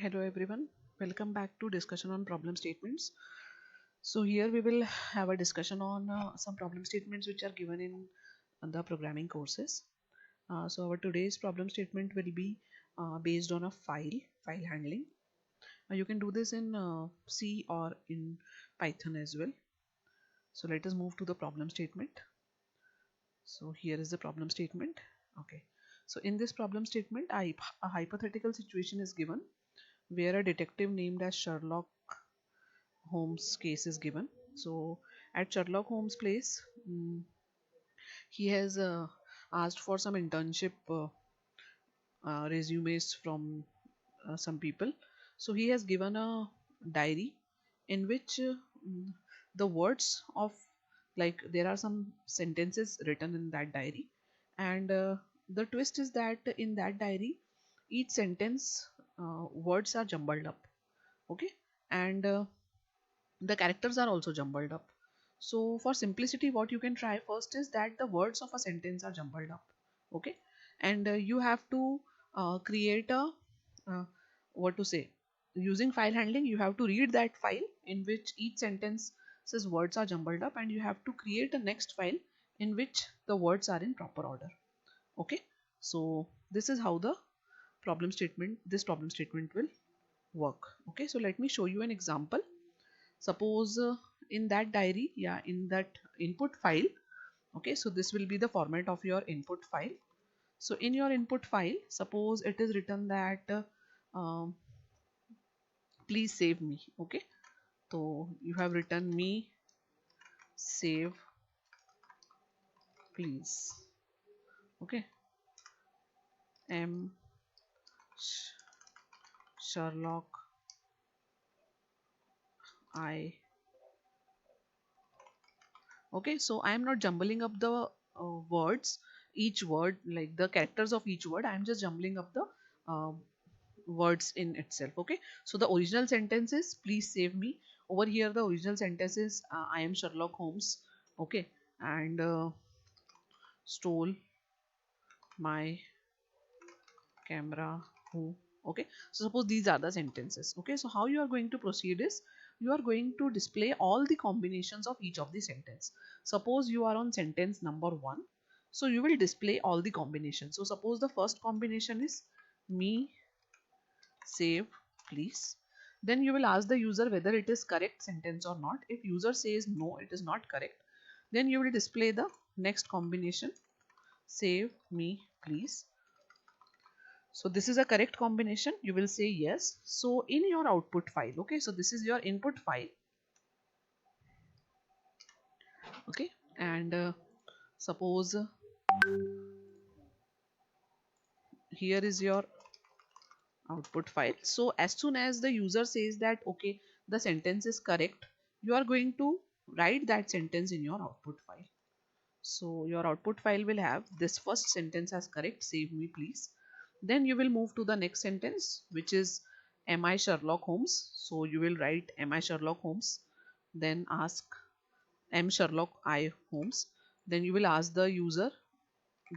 Hello everyone, welcome back to discussion on problem statements. So here we will have a discussion on some problem statements which are given in the programming courses. So our today's problem statement will be based on a file handling. You can do this in C or in Python as well. So let us move to the problem statement. So here is the problem statement. Okay. So in this problem statement, a hypothetical situation is given where a detective named as Sherlock Holmes case is given. So at Sherlock Holmes' place, he has asked for some internship resumes from some people. So he has given a diary in which the words of, like, there are some sentences written in that diary, and the twist is that in that diary each sentence words are jumbled up. Okay. And the characters are also jumbled up. So for simplicity, what you can try first is that the words of a sentence are jumbled up. Okay. And you have to create a uh, what to say, using file handling you have to read that file in which each sentence says words are jumbled up, and you have to create a next file in which the words are in proper order. Okay. So this is how this problem statement will work. Okay. So let me show you an example. Suppose in that diary, yeah, in that input file. Okay, so this will be the format of your input file. So in your input file, suppose it is written that um, please save me. Okay, so you have written me save please. Okay, M Sherlock I. Okay, so I am not jumbling up the words, each word, like the characters of each word. I am just jumbling up the uh, words in itself. Okay, so the original sentence is please save me. Over here the original sentence is I am Sherlock Holmes. Okay. And stole my camera who. Okay, so suppose these are the sentences. Okay, so how you are going to proceed is you are going to display all the combinations of each of the sentence. Suppose you are on sentence number 1, so you will display all the combinations. So suppose the first combination is me save please. Then you will ask the user whether it is correct sentence or not. If user says no, it is not correct, then you will display the next combination, save me please. So this is a correct combination, you will say yes. So in your output file, okay, so this is your input file. Okay. And suppose here is your output file. So as soon as the user says that okay, the sentence is correct, you are going to write that sentence in your output file. So your output file will have this first sentence as correct, save me please. Then you will move to the next sentence, which is am I Sherlock Holmes. So you will write am I Sherlock Holmes, then ask am Sherlock I Holmes. Then you will ask the user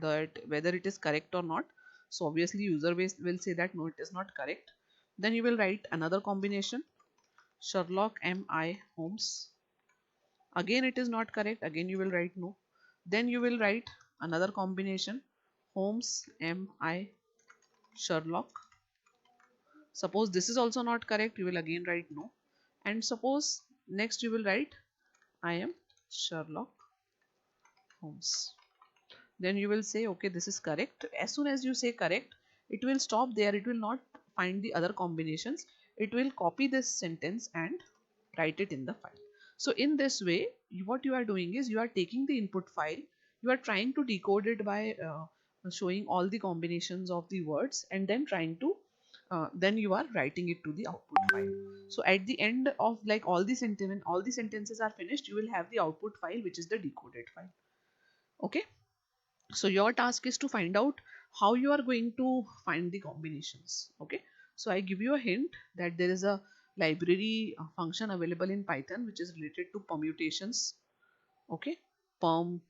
that whether it is correct or not. So obviously user will say that no, it is not correct. Then you will write another combination, Sherlock am I Holmes. Again it is not correct, again you will write no. Then you will write another combination, Holmes am I Sherlock. Suppose this is also not correct, you will again write no. And suppose next you will write I am Sherlock Holmes. Then you will say okay, this is correct. As soon as you say correct, it will stop there, it will not find the other combinations. It will copy this sentence and write it in the file. So in this way, what you are doing is you are taking the input file, you are trying to decode it by showing all the combinations of the words, and then trying to then you are writing it to the output file. So at the end of, like, all the sentences are finished, you will have the output file, which is the decoded file. Okay. So your task is to find out how you are going to find the combinations. Okay, so I give you a hint that there is a library function available in Python which is related to permutations. Okay, perm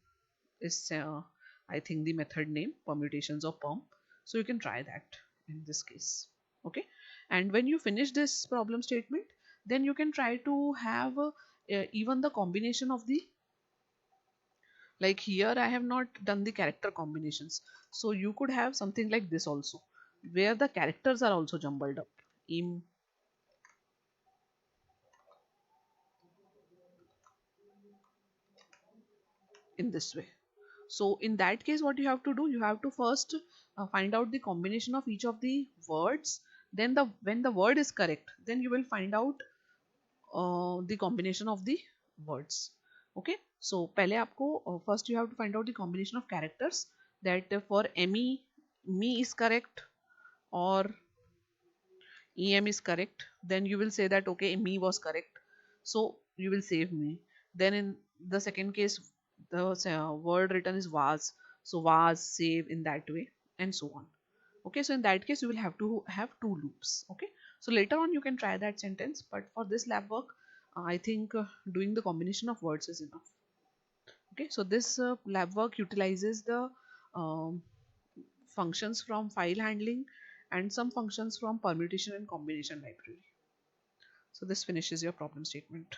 is I think the method name, permutations of perm. So you can try that in this case. Okay, And when you finish this problem statement, then you can try to have even the combination of the, like here I have not done the character combinations, so you could have something like this also, where the characters are also jumbled up in this way. So in that case, what you have to do, you have to first find out the combination of each of the words. Then the when the word is correct, then you will find out the combination of the words. Okay, so पहले आपको first you have to find out the combination of characters, that for me is correct or em is correct, then you will say that okay, me was correct, so you will save me. Then in the second case, the word written is was, so was save in that way, and so on. Okay, so in that case you will have to have two loops. Okay, so later on you can try that sentence, but for this lab work, I think doing the combination of words is enough. Okay, so this lab work utilizes the um, functions from file handling and some functions from permutation and combination library. So this finishes your problem statement.